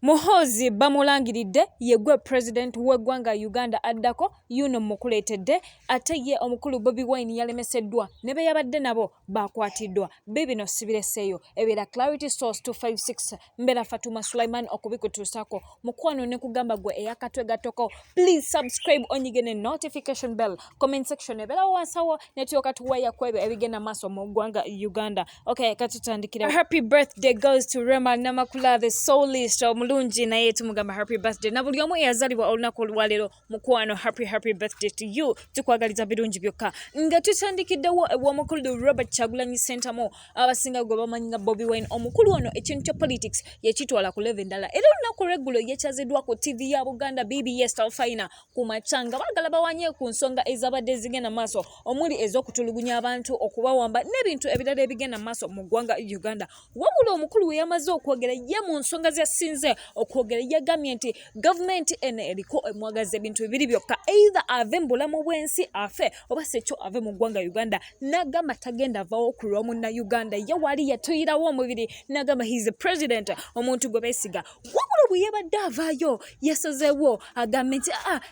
Muhoozi bamulangiridde yegwe president w'eggwanga Uganda addako yuno mukuleetedde ate ye omukulu Bobi Wine yalemeseddwa ne be yabadde nabo bakwatiddwa bibino sibireseeyo ebeera Clarity Source 256 mbera Fatuma Sulaiman okubikutuusako mukwano ne kugamba gwe eyakatwe gatoko. Please subscribe onyigene notification bell comment section ebera wansawo netyoka tuwaya kwebyo ebigenda maaso mu ggwanga Uganda. Okay, katutandikira. Happy birthday goes to Rema Namakula, the soulist mulungi naye tumugamba happy birthday na buli omu eyazalibwa olunaku olwaleero mukwano happy birthday to you tukwagaliza birungi byokka nga tutandikiddewo ew'omukulu Robert Kyagulanyi Ssentamu abasinga gwe bamanyi nga Bobi Wine omukulu ono ekintu kya politics yekitwala ku level endala era olunaku lw'eggulo yekyaziddwa ku TV ya Buganda BBS Talfaina ku macanga baagala bawanye ku nsonga ezabadde zigenda maaso omuli ez'okutulugunya abantu okubawamba n'ebintu ebirala ebigenda maaso mu ggwanga Uganda. Wabula omukulu we yamaze okwogera ye mu nsonga z'assinze okwogera yagambye nti gavumenti eno eriko emwagaza ebintu bibiri byokka either ave mu bulamu bw'ensi afe oba sekyo ave mu ggwanga Uganda. N'agamba tagenda avawo ku lwa munnayuganda ye wali yatuyirawo omubiri n'agamba he is a president omuntu gwe beesiga. Wabula bwe yabadde avaayo yasazeewo agambe nti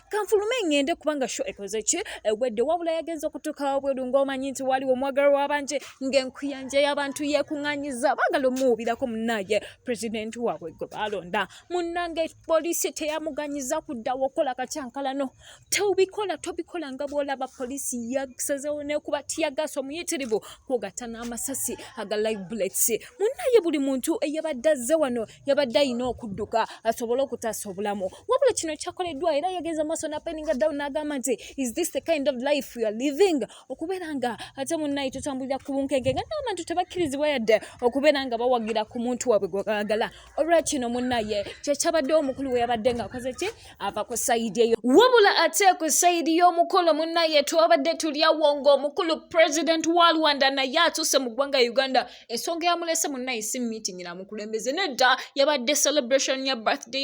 kanfulume ngende kubanga sho ekoze ki ewedde wabula yagenza okutuuka wabweru ng'omanyi nti waliwo omwagalwa w'abanje ng'enkuyanja y'abantu yeekuŋŋaanyiza baagala omuwubirako munnaye president waabwe gwe baalonda. Munnange poliisi teyamuganyiza kuddawo okola kakyankalano tobikola nga bw'olaba poliisi yasazeewo n'ekuba tiyagaasa omuyitirivu kwogatta n'amasasi aga live bullets. Munnaye buli muntu eyabadde azze wano yabadde ayina okudduka asobole okutaasa obulamu wabula kino kyakoleddwa era yageza maaso n'apeninga down n'agamba nti is this the kind of life we are living okubeera nga ate munnaye tutambulira ku bunkenge nga n'abantu tebakkirizibwa yadde okubeera nga bawagira ku muntu waabwe gwe baagala. Olwakino munnaye kyekyabadde omukulu we yabadde ng'akoze ki ava ku sayidi eyo wabula ate ku sayidi y'omukolo munnaye twabadde tulyawo ng'omukulu president wa Rwanda naye atuuse mu ggwanga Uganda. Ensonga yamulese munnaye si meeting na mukulembeze nedda yabadde celebration ya birthday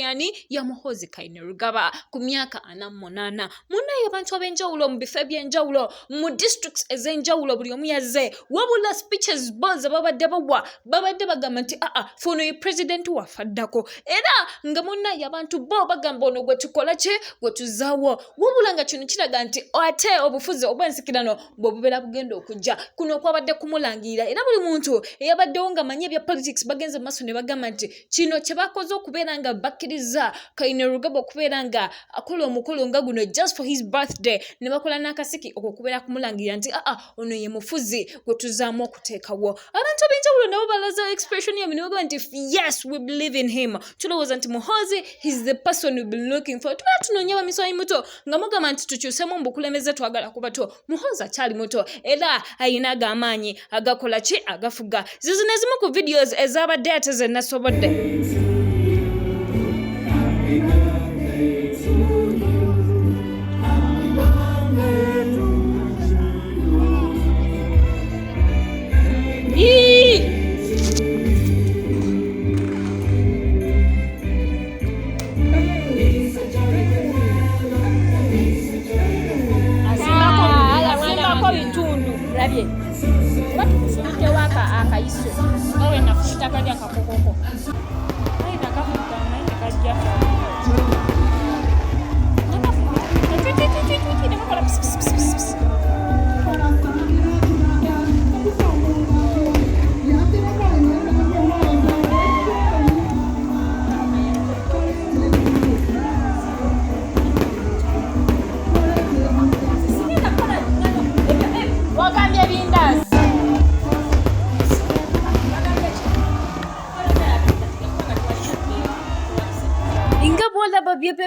ya Muhoozi Kainerugaba ku myaka 48. Munnaye abantu ab'enjawulo mu bifo eby'enjawulo mu districts ez'enjawulo buli omu yazze wabula speeches bonze babadde bagamba nti funo ye president waffe addako era nga munnaye abantu bo bagamba ono gwe tukola kye gwe tuzaawo wabula nga kino kiraga nti ate obufuzi obw'ensikirano bwe bubeera bugenda okujja kuno okwabadde kumulangirira era buli muntu eyabaddewo nga manyi ebya politics bagenze mu maaso ne bagamba nti kino kye bakoze okubeera nga bakkiriza Kainerugaba okubeera nga akola omukolo nga guno just for his birthday ne bakola n'akasiki okubeera kumulangirira nti ono ye mufuzi gwe tuzaamu okuteekawo. Abantu ab'enjawulo nabo balaza expression yamu ne bagamba nti yes we believe in him. Tulowooza nti Muhoozi he's the person we've been looking for. Tuba tunoonya bamiswayi muto nga mugamba nti tukyusemu mu bukulembeze twagala ku bato. Muhoozi akyali muto era ayina ag'amaanyi agakola ki agafuga. Zizino ezimu ku videos ezabadde ate ze nasobodde.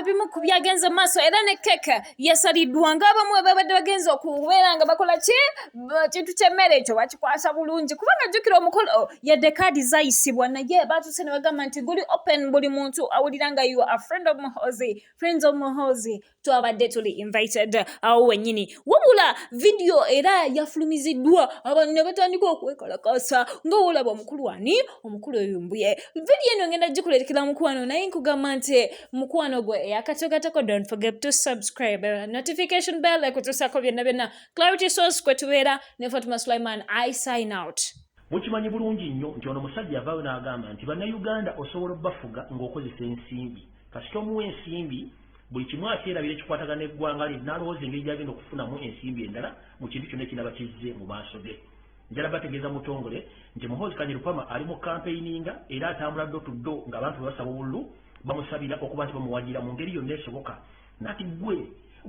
Bimu ku byagenze maaso era ne keke yasaliddwa ng'abamu babadde bagenza okubeera nga bakola ki kintu ky'emmere ekyo bakikwasa bulungi kubanga jjukira omukolo yadde kaadi zayisibwa naye baatuse ne bagamba nti guli open buli muntu awulira nga you are a friend of Muhoozi, friends of Muhoozi twabadde tuli invited awo wennyini wabula video era yafulumiziddwa abantu ne batandika okwekalakasa ng'olaba omukulu omukulu oyumbuye. Video eno ngenda gikulerekera mukwano naye nkugamba nti mukwano gwe eyakatogatako don't forget to subscribe notification bell ekutuusako byonna Clarity Source kwe tubeera ne Fatuma Sulaiman I sign out. mukimanyi bulungi nnyo nti ono musajja avaayo n'agamba nti bannayuganda osobola obbafuga ng'okozesa ensimbi kasita omuwa ensimbi buli kimu akyerabira ekikwatagana eggwanga lye n'alowooza engeri gy'agenda okufunamu ensimbi endala mu kintu kyonna ekinaba kizze mu maaso ge njala bategeeza mutongole nti Muhoozi Kainerugaba ali mu campaigninga era atambula ddo tuddo ng'abantu bwe basaba obululu bamusabira okuba nti bamuwagira mu ngeri yonna esoboka nati gwe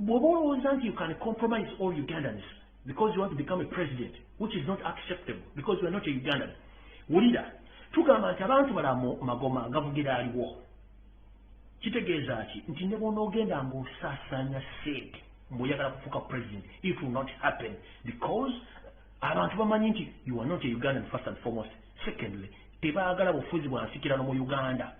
bw'oba olowooza nti you can compromise all Ugandans because you want to become a president, which is not acceptable because you are not a Ugandan. Wulira, tugamba nti abantu balamu magoma gavugira aliwo. Kitegeeza ki nti ne bw'onoogenda ng'osaasanya ssente mbw'oyagala kufuuka president, it will not happen because abantu bamanyi nti you are not a Ugandan first and foremost. Secondly, tebaagala bufuzi bwansikirano mu Uganda.